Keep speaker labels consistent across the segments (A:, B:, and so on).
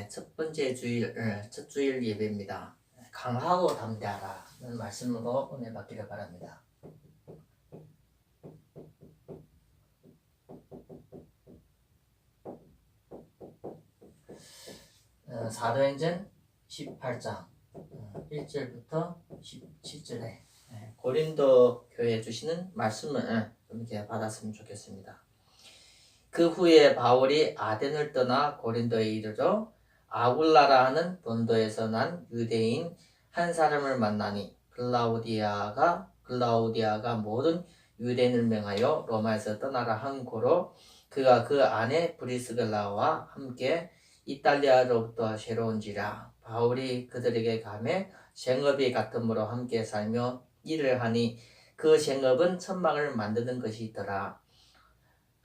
A: 첫 번째 주일, 첫 주일 예배입니다. 강하고 담대하라는 말씀으로 은혜 받기를 바랍니다. 사도행전 18장 1절부터 17절에 고린도 교회에 주시는 말씀을 좀 이렇게 받았으면 좋겠습니다. 그 후에 바울이 아덴을 떠나 고린도에 이르러 아굴라라 하는 본도에서 난 유대인 한 사람을 만나니 글라우디아가 모든 유대인을 명하여 로마에서 떠나라 한 고로 그가 그 아내 브리스글라와 함께 이탈리아로부터 새로운지라. 바울이 그들에게 가매 생업이 같음으로 함께 살며 일을 하니 그 생업은 천막을 만드는 것이더라.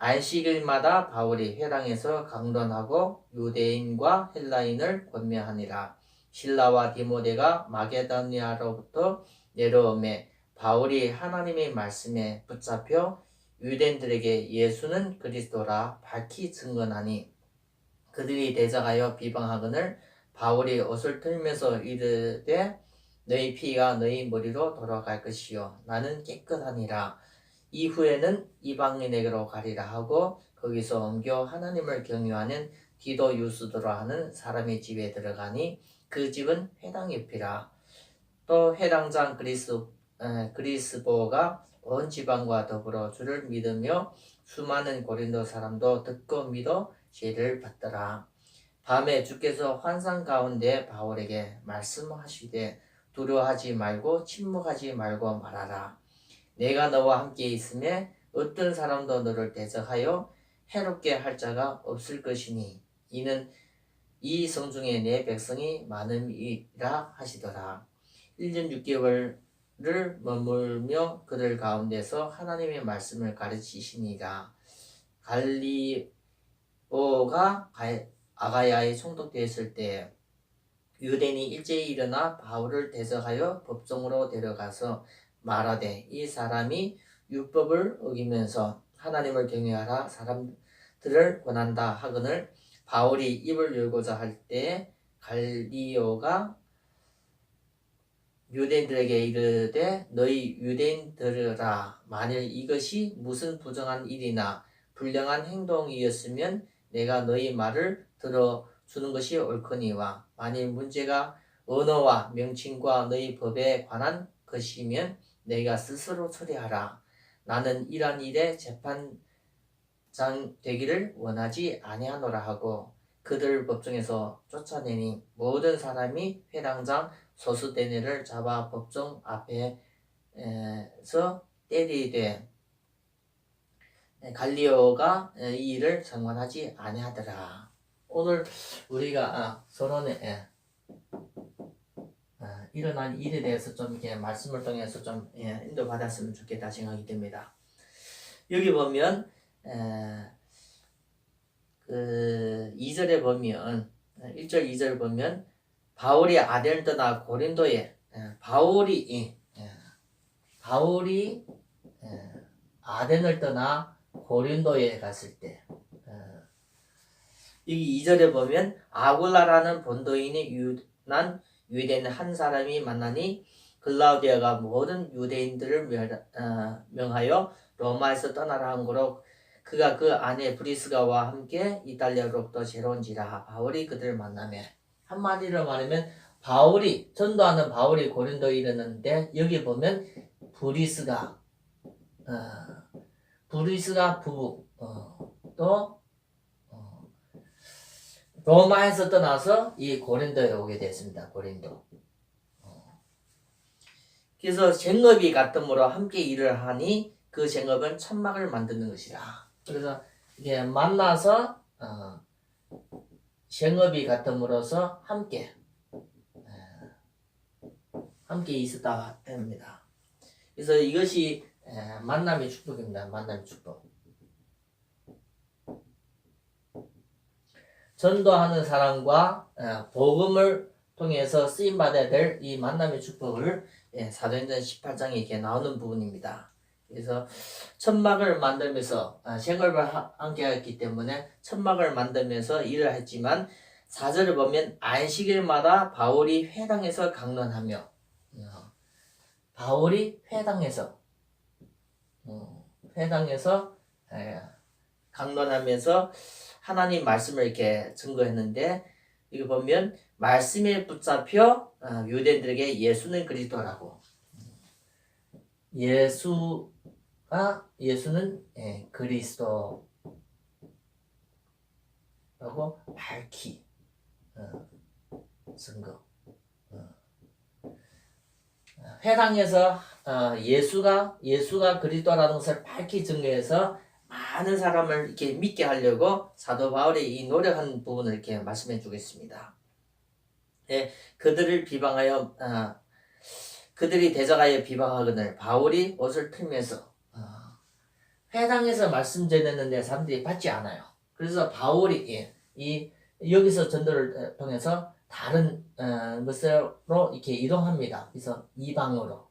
A: 안식일마다 바울이 회당에서 강론하고 유대인과 헬라인을 권면하니라. 실라와 디모데가 마게도니아로부터 내려오매 바울이 하나님의 말씀에 붙잡혀 유대인들에게 예수는 그리스도라 밝히 증언하니 그들이 대적하여 비방하거늘 바울이 옷을 틀면서 이르되 너희 피가 너희 머리로 돌아갈 것이요 나는 깨끗하니라. 이후에는 이방인에게로 가리라 하고 거기서 옮겨 하나님을 경유하는 디도 유스도라 하는 사람의 집에 들어가니 그 집은 회당 옆이라. 또 회당장 그리스보가 온 지방과 더불어 주를 믿으며 수많은 고린도 사람도 듣고 믿어 죄를 받더라. 밤에 주께서 환상 가운데 바울에게 말씀하시되 두려워하지 말고 침묵하지 말고 말하라. 내가 너와 함께 있음에 어떤 사람도 너를 대적하여 해롭게 할 자가 없을 것이니 이는 이 성중에 내 백성이 많음이라 하시더라. 1년 6개월을 머물며 그들 가운데서 하나님의 말씀을 가르치시니라. 갈리오가 아가야에 총독되었을 때 유대인이 일제히 일어나 바울을 대적하여 법정으로 데려가서 말하되 이 사람이 율법을 어기면서 하나님을 경외하라 사람들을 권한다 하거늘 바울이 입을 열고자 할 때 갈리오가 유대인들에게 이르되 너희 유대인들아 만일 이것이 무슨 부정한 일이나 불량한 행동이었으면 내가 너희 말을 들어주는 것이 옳거니와 만일 문제가 언어와 명칭과 너희 법에 관한 것이면 내가 스스로 처리하라. 나는 이러한 일에 재판장 되기를 원하지 아니하노라 하고 그들 법정에서 쫓아내니 모든 사람이 회당장 소수대네를 잡아 법정 앞에서 때리되 갈리오가 이 일을 정관하지 아니하더라. 오늘 우리가 서론에 일어난 일에 대해서 좀 이렇게 말씀을 통해서 좀 인도받았으면 좋겠다 생각이 듭니다. 여기 보면 그 2절에 보면 1절 2절 보면 바울이 아덴을 떠나 고린도에 바울이 아덴을 떠나 고린도에 갔을 때 여기 2절에 보면 아굴라라는 본도인이 난 유대인 한 사람이 만나니 글라우디아가 모든 유대인들을 명하여 로마에서 떠나라 한 거로 그가 그 아내 브리스가와 함께 이탈리아로부터 새로운지라. 바울이 그들을 만나며 한마디로 말하면 바울이 전도하는 바울이 고린도에 이르는데 여기 보면 브리스가 부부 또 로마에서 떠나서 이 고린도에 오게 됐습니다. 고린도. 그래서 생업이 같음으로 함께 일을 하니 그 생업은 천막을 만드는 것이라. 그래서 이게 만나서 생업이 같음으로써 함께 있었다 합니다. 그래서 이것이 만남의 축복입니다. 만남의 축복. 전도하는 사람과 복음을 통해서 쓰임받아야 될 이 만남의 축복을 사도행전 18장에 이렇게 나오는 부분입니다. 그래서 천막을 만들면서 생업을 함께 했기 때문에 천막을 만들면서 일을 했지만 4절을 보면 안식일마다 바울이 회당에서 강론하며 바울이 회당에서 강론하면서 하나님 말씀을 이렇게 증거했는데 이거 보면 말씀에 붙잡혀 유대인들에게 예수는 그리스도라고 예수는 그리스도라고 밝히 증거. 회당에서 예수가 그리스도라는 것을 밝히 증거해서 많은 사람을 이렇게 믿게 하려고 사도 바울이 이 노력한 부분을 이렇게 말씀해 주겠습니다. 그들을 비방하여 그들이 대적하여 비방하거늘 바울이 옷을 틀면서 회당에서 말씀 전했는데 사람들이 받지 않아요. 그래서 바울이 여기서 전도를 통해서 다른 것으로 이렇게 이동합니다. 그래서 이방으로.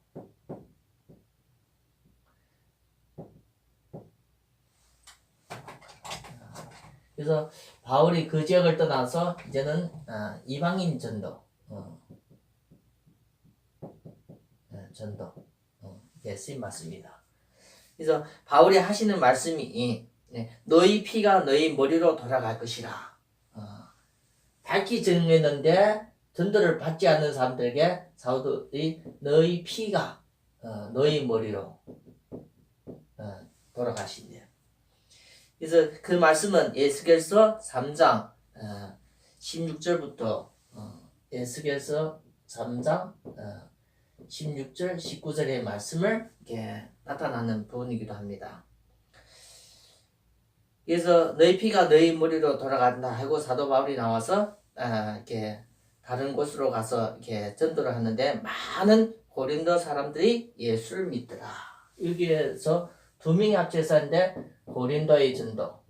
A: 그래서 바울이 그 지역을 떠나서 이제는 이방인 전도, 이게 쓰임 맞습니다. 그래서 바울이 하시는 말씀이 너희 피가 너희 머리로 돌아갈 것이라. 밝히 증명했는데 전도를 받지 않는 사람들에게 사도들이 너희 피가 너희 머리로 돌아가신대요. 그래서 그 말씀은 에스겔서 3장 16절부터 에스겔서 3장 16절 19절의 말씀을 이렇게 나타나는 부분이기도 합니다. 그래서 너희 피가 너희 머리로 돌아간다 하고 사도 바울이 나와서 이렇게 다른 곳으로 가서 이렇게 전도를 하는데 많은 고린도 사람들이 예수를 믿더라. 여기에서 두 명이 합쳐서 하는데 고린도의 전도.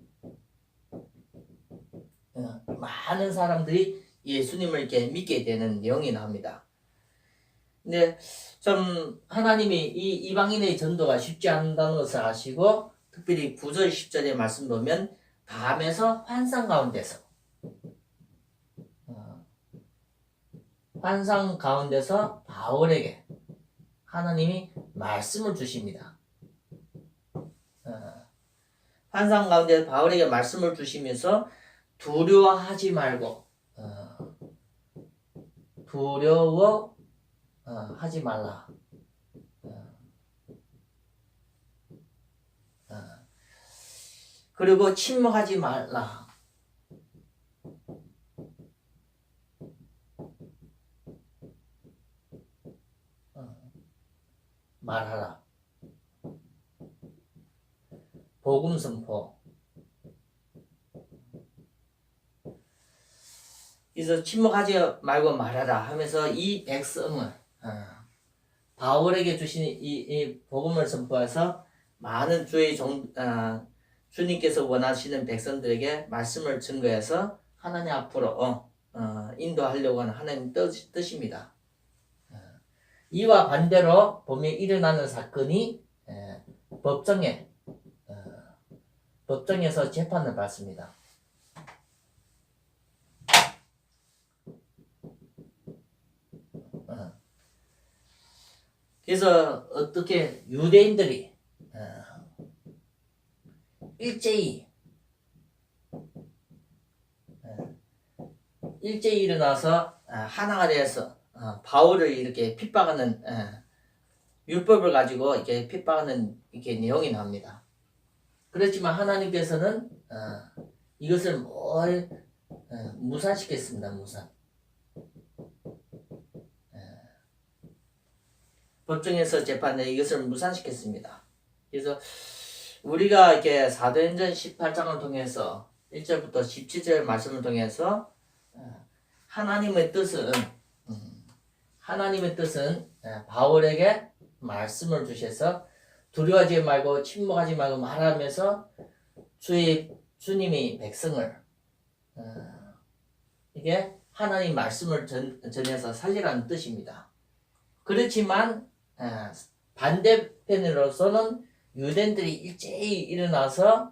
A: 많은 사람들이 예수님을 이렇게 믿게 되는 내용이 나옵니다. 근데 좀 하나님이 이 이방인의 전도가 쉽지 않다는 것을 아시고 특별히 9절 10절의 말씀 보면 밤에서 환상 가운데서 바울에게 하나님이 말씀을 주십니다. 환상 가운데 바울에게 말씀을 주시면서 두려워하지 말고 하지 말라. 그리고 침묵하지 말라. 말하라. 복음 선포. 그래서 침묵하지 말고 말하라 하면서 이 백성을 바울에게 주신 이 복음을 선포해서 많은 주님께서 원하시는 백성들에게 말씀을 증거해서 하나님 앞으로 인도하려고 하는 하나님 뜻입니다. 이와 반대로 보면 일어나는 사건이 법정에서 재판을 받습니다. 그래서 어떻게 유대인들이 일제히 일어나서 하나가 되어서 바울을 이렇게 핍박하는 율법을 가지고 이렇게 핍박하는 이렇게 내용이 나옵니다. 그렇지만 하나님께서는 이것을 무산시켰습니다. 법정에서 재판에 이것을 무산시켰습니다. 그래서 우리가 이렇게 사도행전 18장을 통해서 1절부터 17절 말씀을 통해서 하나님의 뜻은 바울에게 말씀을 주셔서 두려워하지 말고 침묵하지 말고 말하면서 주님이 백성을 이게 하나님 말씀을 전해서 살리라는 뜻입니다. 그렇지만 반대편으로서는 유대인들이 일제히 일어나서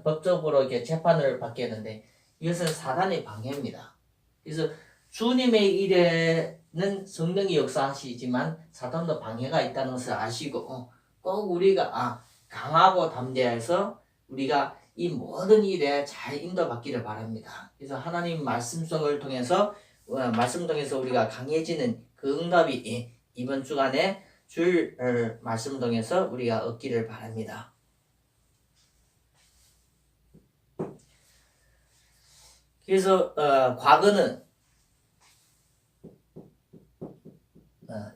A: 법적으로 이렇게 재판을 받게 했는데 이것은 사단의 방해입니다. 그래서 주님의 일에는 성령이 역사하시지만 사단도 방해가 있다는 것을 아시고 꼭 우리가 강하고 담대해서 우리가 이 모든 일에 잘 인도받기를 바랍니다. 그래서 하나님 말씀성을 통해서 말씀 통해서 우리가 강해지는 그 응답이 이번 주간에 줄 말씀 통해서 우리가 얻기를 바랍니다. 그래서 과거는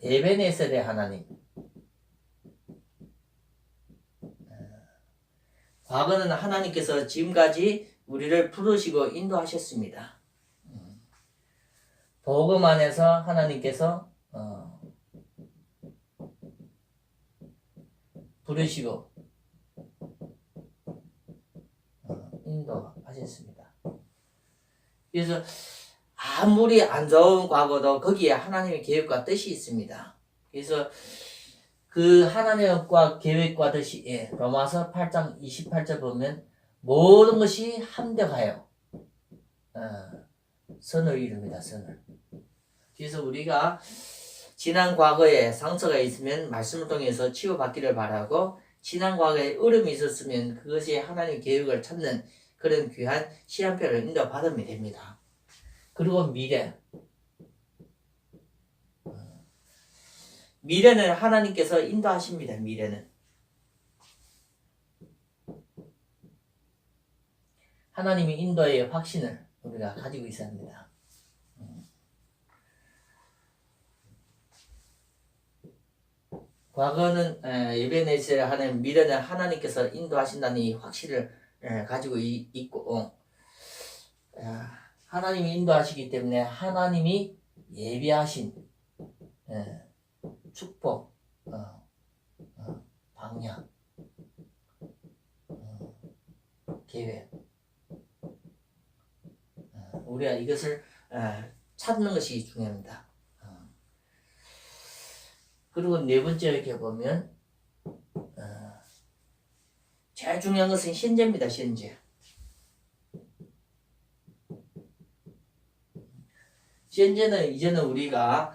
A: 에베네셀의 하나님, 과거는 하나님께서 지금까지 우리를 부르시고 인도하셨습니다. 복음 안에서 하나님께서 부르시고 인도하셨습니다. 그래서 아무리 안 좋은 과거도 거기에 하나님의 계획과 뜻이 있습니다. 그래서 그 하나님과 계획과 뜻이 로마서 8장 28절 보면 모든 것이 합력하여 선을 이룹니다. 선을. 그래서 우리가 지난 과거에 상처가 있으면 말씀을 통해서 치유받기를 바라고 지난 과거에 어려움이 있었으면 그것이 하나님의 계획을 찾는 그런 귀한 시간표를 인도받으면 됩니다. 그리고 미래는 하나님께서 인도하십니다. 미래는 하나님의 인도의 확신을 우리가 가지고 있어야 합니다. 과거는 에베네셀 하는 미래는 하나님께서 인도하신다는 이 확신을 가지고 있고 하나님이 인도하시기 때문에 하나님이 예비하신 축복, 방향, 계획 우리가 이것을 찾는 것이 중요합니다. 그리고 네 번째 이렇게 보면 제일 중요한 것은 현재입니다. 현재. 현재는 이제는 우리가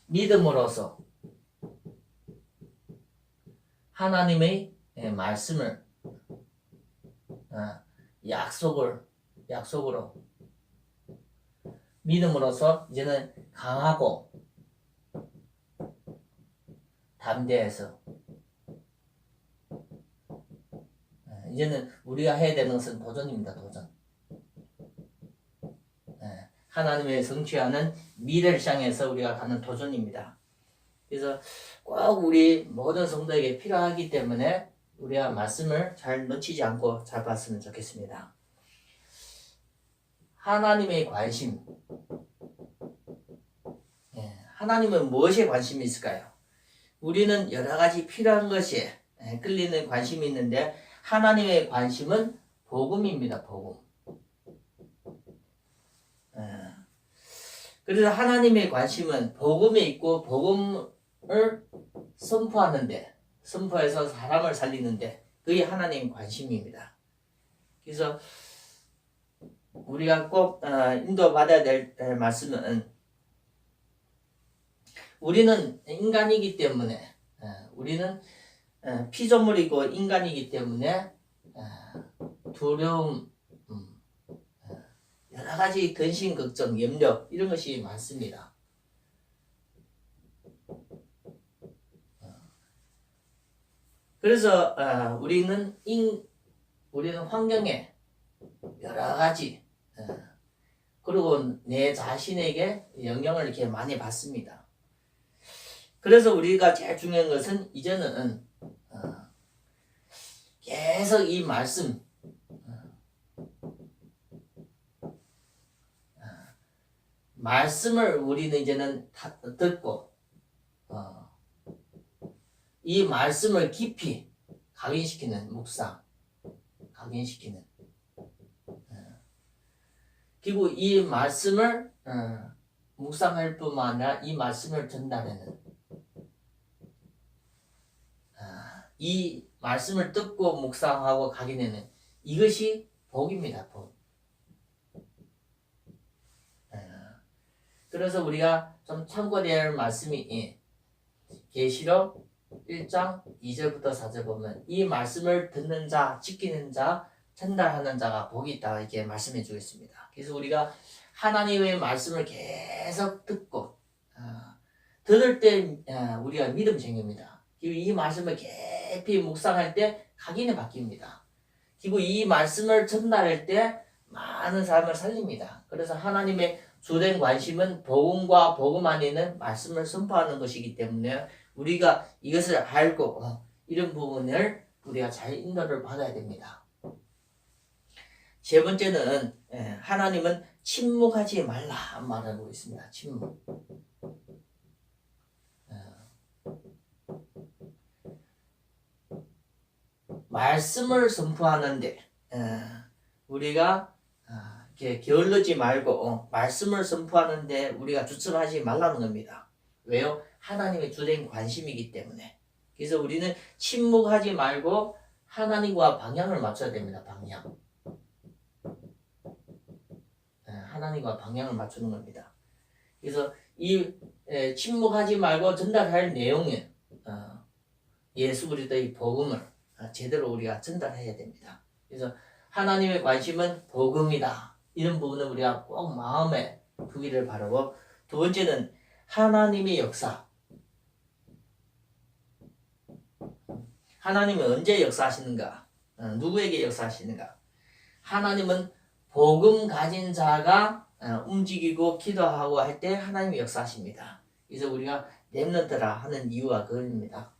A: 믿음으로써 하나님의 말씀을 약속으로 믿음으로써 이제는 강하고 담대해서 이제는 우리가 해야 되는 것은 도전입니다. 도전. 하나님의 성취하는 미래를 향해서 우리가 가는 도전입니다. 그래서 꼭 우리 모든 성도에게 필요하기 때문에 우리가 말씀을 잘 놓치지 않고 잘 봤으면 좋겠습니다. 하나님의 관심. 하나님은 무엇에 관심이 있을까요? 우리는 여러 가지 필요한 것에 끌리는 관심이 있는데 하나님의 관심은 복음입니다. 복음. 그래서 하나님의 관심은 복음에 있고 복음을 선포해서 사람을 살리는데 그게 하나님의 관심입니다. 그래서 우리가 꼭 인도받아야 될 말씀은 우리는 인간이기 때문에 우리는 피조물이고 인간이기 때문에 두려움, 여러 가지 근심, 걱정, 염려 이런 것이 많습니다. 그래서 우리는 환경에 여러 가지 그리고 내 자신에게 영향을 이렇게 많이 받습니다. 그래서 우리가 제일 중요한 것은 이제는 계속 이 말씀을 우리는 이제는 듣고 이 말씀을 깊이 각인시키는 묵상, 각인시키는 그리고 이 말씀을 묵상할 뿐만 아니라 이 말씀을 전달하는 이 말씀을 듣고 묵상하고 각인하는 이것이 복입니다. 복. 그래서 우리가 좀 참고해야 할 말씀이 계시록 1장 2절부터 4절 보면 이 말씀을 듣는 자, 지키는 자, 전달하는 자가 복이 있다 이렇게 말씀해 주겠습니다. 그래서 우리가 하나님의 말씀을 계속 듣고 들을 때 우리가 믿음이 생깁니다. 그리고 이 말씀을 깊이 묵상할 때 각인이 바뀝니다. 그리고 이 말씀을 전달할 때 많은 사람을 살립니다. 그래서 하나님의 주된 관심은 복음과 복음 안에 있는 말씀을 선포하는 것이기 때문에 우리가 이것을 알고 이런 부분을 우리가 잘 인도를 받아야 됩니다. 세 번째는 하나님은 침묵하지 말라 말하고 있습니다. 침묵. 말씀을 선포하는데 우리가 이렇게 게을르지 말고 말씀을 선포하는데 우리가 주춤하지 말라는 겁니다. 왜요? 하나님의 주된 관심이기 때문에. 그래서 우리는 침묵하지 말고 하나님과 방향을 맞춰야 됩니다. 방향. 하나님과 방향을 맞추는 겁니다. 그래서 이 침묵하지 말고 전달할 내용은 예수 그리스도의 복음을 제대로 우리가 전달해야 됩니다. 그래서 하나님의 관심은 복음이다. 이런 부분은 우리가 꼭 마음에 두기를 바라고, 두 번째는 하나님의 역사. 하나님은 언제 역사하시는가? 누구에게 역사하시는가? 하나님은 복음 가진 자가 움직이고 기도하고 할 때 하나님이 역사하십니다. 그래서 우리가 렘넌트라 하는 이유가 그겁니다.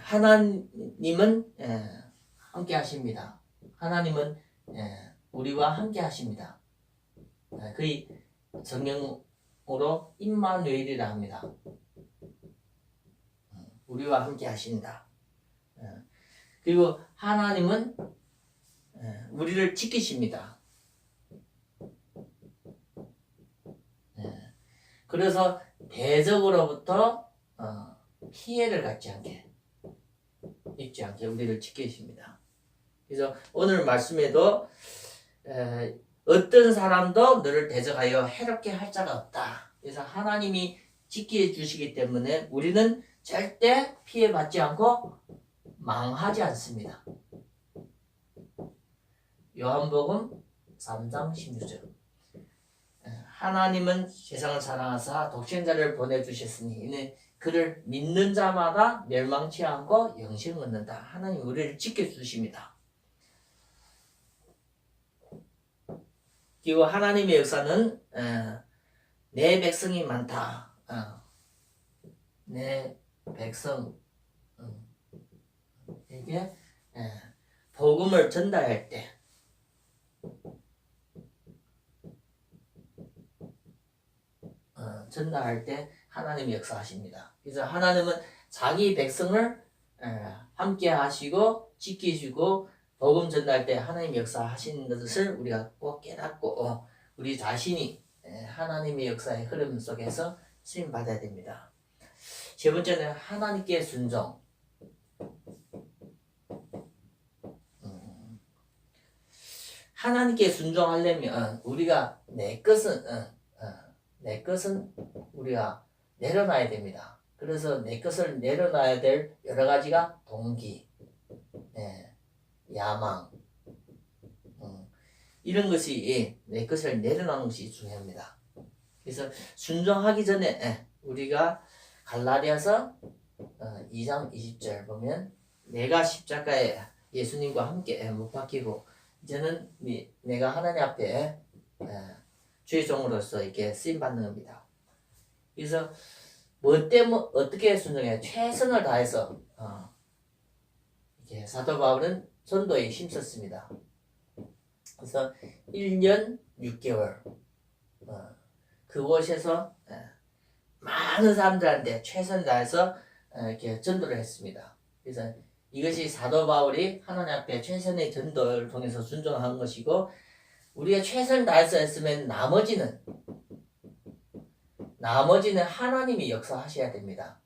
A: 하나님은 함께 하십니다. 하나님은 우리와 함께 하십니다. 그의 성경으로 임마누엘이라 합니다. 우리와 함께 하신다. 그리고 하나님은 우리를 지키십니다. 그래서 대적으로부터 피해를 입지 않게 우리를 지키십니다. 그래서 오늘 말씀에도 어떤 사람도 너를 대적하여 해롭게 할 자가 없다. 그래서 하나님이 지켜주시기 때문에 우리는 절대 피해받지 않고 망하지 않습니다. 요한복음 3장 16절. 하나님은 세상을 사랑하사 독생자를 보내주셨으니 이는 그를 믿는 자마다 멸망치 않고 영생을 얻는다. 하나님 우리를 지켜주십니다. 그리고 하나님의 역사는 내 백성이 많다. 내 백성 이게 복음을 전달할 때 하나님이 역사하십니다. 그래서 하나님은 자기 백성을 함께 하시고 지키시고 복음 전달 때 하나님이 역사하시는 것을 우리가 꼭 깨닫고 우리 자신이 하나님의 역사의 흐름 속에서 쓰임 받아야 됩니다. 세 번째는 하나님께 순종. 하나님께 순종하려면 우리가 내 것은 우리가 내려놔야 됩니다. 그래서 내 것을 내려놔야 될 여러 가지가 동기, 야망, 이런 것이 내 것을 내려놓는 것이 중요합니다. 그래서 순종하기 전에 우리가 갈라디아서 2장 20절 보면 내가 십자가에 예수님과 함께 못 박히고 이제는 내가 하나님 앞에 주의 종으로서 이렇게 쓰임 받는 겁니다. 그래서 뭐 때문에 어떻게 순종해요? 최선을 다해서 이렇게 사도 바울은 전도에 힘썼습니다. 그래서 1년 6개월 그곳에서 많은 사람들한테 최선을 다해서 이렇게 전도를 했습니다. 그래서 이것이 사도 바울이 하나님 앞에 최선의 전도를 통해서 순종한 것이고, 우리가 최선을 다해서 했으면 나머지는 하나님이 역사하셔야 됩니다.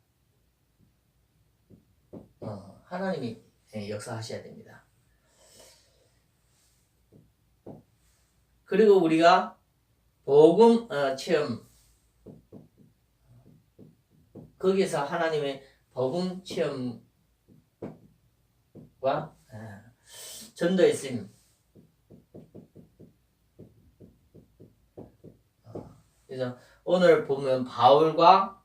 A: 하나님이 역사하셔야 됩니다. 그리고 우리가 복음 체험, 거기서 하나님의 복음 체험과 전도의 쓰임, 그래서 오늘 보면 바울과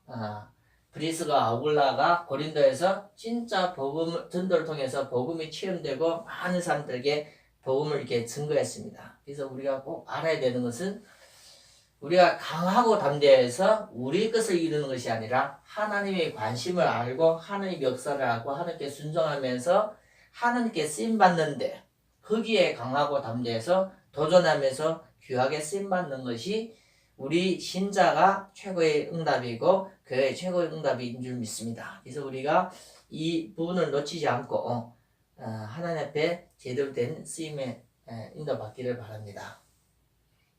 A: 브리스가 아굴라가 고린도에서 진짜 복음 전도를 통해서 복음이 체험되고 많은 사람들에게 복음을 이렇게 증거했습니다. 그래서 우리가 꼭 알아야 되는 것은 우리가 강하고 담대해서 우리 것을 이루는 것이 아니라 하나님의 관심을 알고 하나님의 역사를 알고 하나님께 순종하면서 하나님께 쓰임 받는데 거기에 강하고 담대해서 도전하면서 귀하게 쓰임 받는 것이 우리 신자가 최고의 응답이고 교회의 최고의 응답인 줄 믿습니다. 그래서 우리가 이 부분을 놓치지 않고 하나님 앞에 제대로 된 쓰임에 인도받기를 바랍니다.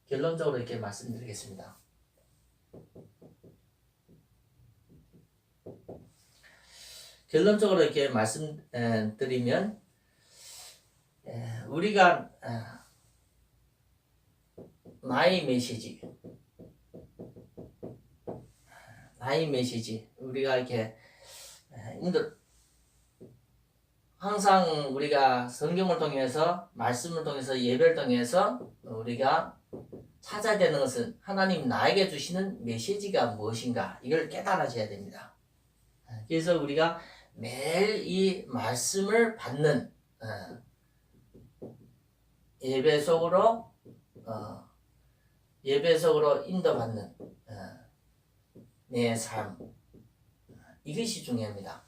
A: 결론적으로 이렇게 말씀드리겠습니다. 결론적으로 이렇게 말씀드리면 우리가 나의 메시지 우리가 이렇게 항상 우리가 성경을 통해서 말씀을 통해서 예배를 통해서 우리가 찾아야 되는 것은 하나님 나에게 주시는 메시지가 무엇인가 이걸 깨달아져야 됩니다. 그래서 우리가 매일 이 말씀을 받는 예배 속으로 인도받는 내 삶, 이것이 중요합니다.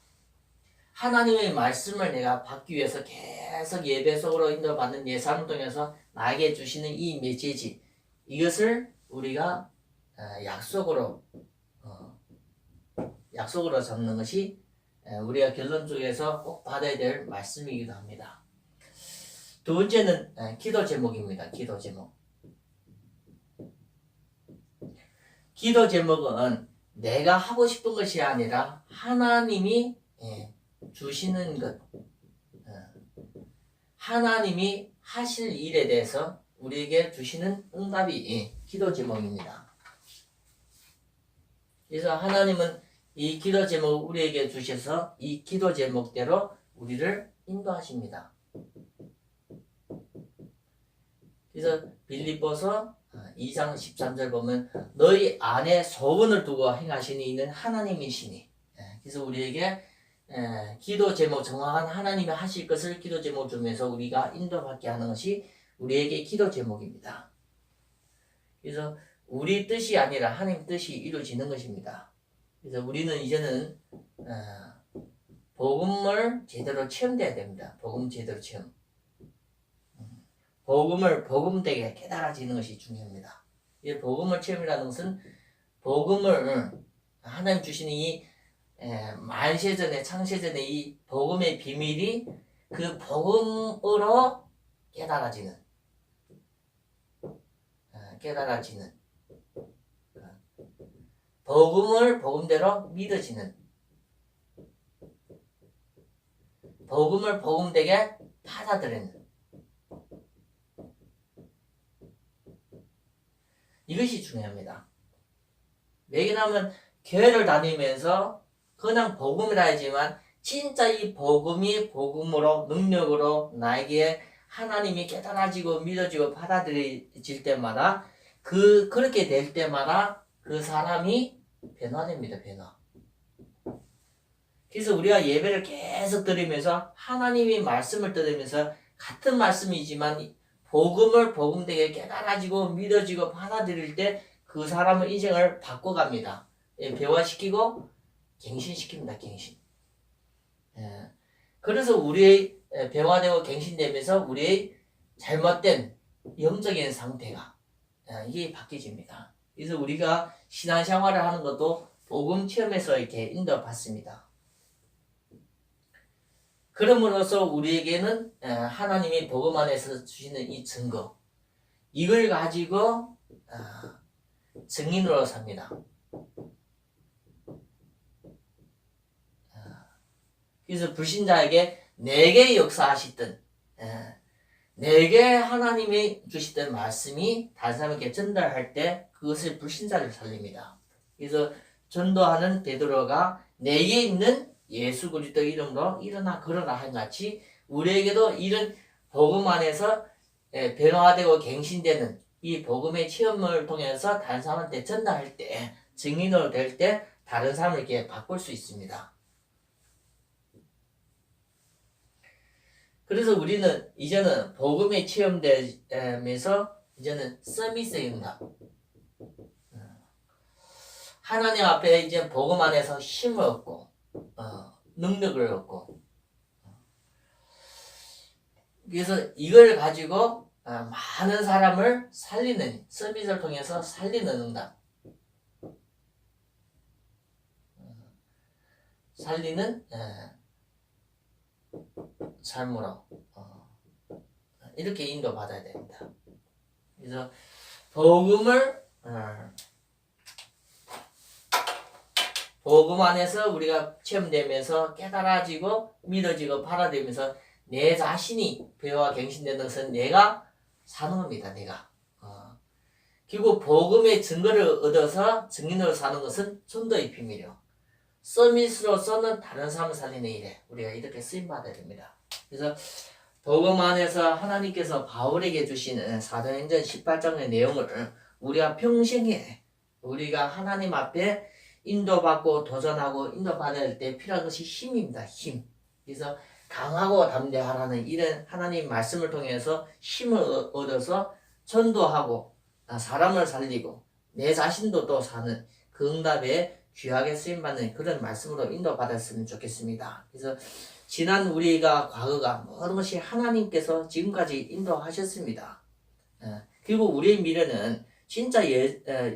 A: 하나님의 말씀을 내가 받기 위해서 계속 예배 속으로 인도받는 내 삶을 통해서 나에게 주시는 이 메시지, 이것을 우리가 약속으로 잡는 것이 우리가 결론 쪽에서 꼭 받아야 될 말씀이기도 합니다. 두 번째는 기도 제목입니다. 기도 제목. 기도 제목은 내가 하고 싶은 것이 아니라 하나님이 주시는 것, 하나님이 하실 일에 대해서 우리에게 주시는 응답이 기도 제목입니다. 그래서 하나님은 이 기도 제목을 우리에게 주셔서 이 기도 제목대로 우리를 인도하십니다. 그래서 빌립보서 2장 13절 보면 너희 안에 소원을 두고 행하시니 이는 하나님이시니. 그래서 우리에게 기도 제목, 정확한 하나님이 하실 것을 기도 제목 주면서 우리가 인도받게 하는 것이 우리에게 기도 제목입니다. 그래서 우리 뜻이 아니라 하나님 뜻이 이루어지는 것입니다. 그래서 우리는 이제는 복음을 제대로 체험돼야 됩니다. 복음 제대로 체험. 복음을 복음되게 깨달아지는 것이 중요합니다. 이 복음을 체험이라는 것은 복음을 하나님 주시는 이 만세전에 창세전에 이 복음의 비밀이 그 복음으로 깨달아지는 복음을 복음대로 믿어지는 복음을 복음되게 받아들이는 이것이 중요합니다. 왜냐하면 교회를 다니면서 그냥 복음이라 하지만 진짜 이 복음이 복음으로 능력으로 나에게 하나님이 깨달아지고 믿어지고 받아들여질 때마다 그렇게 될 때마다 그 사람이 변화됩니다. 변화. 그래서 우리가 예배를 계속 들으면서 하나님의 말씀을 들으면서 같은 말씀이지만 복음을 복음되게 깨달아지고 믿어지고 받아들일 때 그 사람의 인생을 바꿔갑니다. 배화시키고 갱신시킵니다. 갱신. 그래서 우리의 배화되고 갱신되면서 우리의 잘못된 영적인 상태가 이게 바뀌어집니다. 그래서 우리가 신앙생활을 하는 것도 복음 체험에서 이렇게 인도받습니다. 그럼으로써 우리에게는 하나님이 복음 안에서 주시는 이 증거, 이걸 가지고 증인으로 삽니다. 그래서 불신자에게 내게 역사하시던 내게 하나님이 주시던 말씀이 다른 사람에게 전달할 때 그것을 불신자를 살립니다. 그래서 전도하는 베드로가 내게 있는 예수 그리스도 이름으로 일어나 걸어라 한 같이 우리에게도 이런 복음 안에서 변화되고 갱신되는 이 복음의 체험을 통해서 다른 사람한테 전달할 때 증인으로 될 때 다른 사람을 이렇게 바꿀 수 있습니다. 그래서 우리는 이제는 복음의 체험되면서 이제는 서비스의 응답. 하나님 앞에 이제 복음 안에서 힘을 얻고 능력을 얻고 그래서 이걸 가지고 많은 사람을 살리는 서비스를 통해서 살리는 응답. 살리는 삶으로 이렇게 인도받아야 됩니다. 그래서 복음을 복음 안에서 우리가 체험되면서 깨달아지고 믿어지고 발화되면서 내 자신이 배와 갱신되는 것은 내가 사는 겁니다. 내가 그리고 복음의 증거를 얻어서 증인으로 사는 것은 전도의 비밀이요. 서밋으로서는 다른 사람을 살리는 일에 우리가 이렇게 쓰임받아야 됩니다. 그래서 복음 안에서 하나님께서 바울에게 주시는 사도행전 18장의 내용을 우리가 평생에 우리가 하나님 앞에 인도받고 도전하고 인도받을 때 필요한 것이 힘입니다. 힘. 그래서 강하고 담대하라는 이런 하나님 말씀을 통해서 힘을 얻어서 전도하고 사람을 살리고 내 자신도 또 사는 그 응답에 귀하게 쓰임받는 그런 말씀으로 인도받았으면 좋겠습니다. 그래서 지난 우리가 과거가 모든 것이 하나님께서 지금까지 인도하셨습니다. 그리고 우리의 미래는 진짜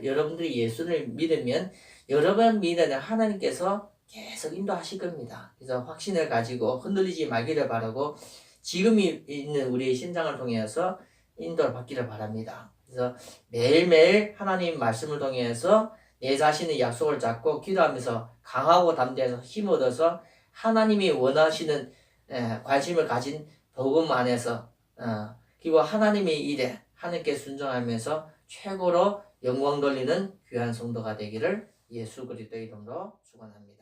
A: 여러분들이 예수를 믿으면 여러분 미래는 하나님께서 계속 인도하실 겁니다. 그래서 확신을 가지고 흔들리지 말기를 바라고 지금 있는 우리의 신장을 통해서 인도를 받기를 바랍니다. 그래서 매일매일 하나님 말씀을 통해서 내 자신의 약속을 잡고 기도하면서 강하고 담대해서 힘 얻어서 하나님이 원하시는 관심을 가진 복음 안에서 그리고 하나님의 일에 하나님께 순종하면서 최고로 영광 돌리는 귀한 성도가 되기를 예수 그리스도의 이름으로 축원합니다.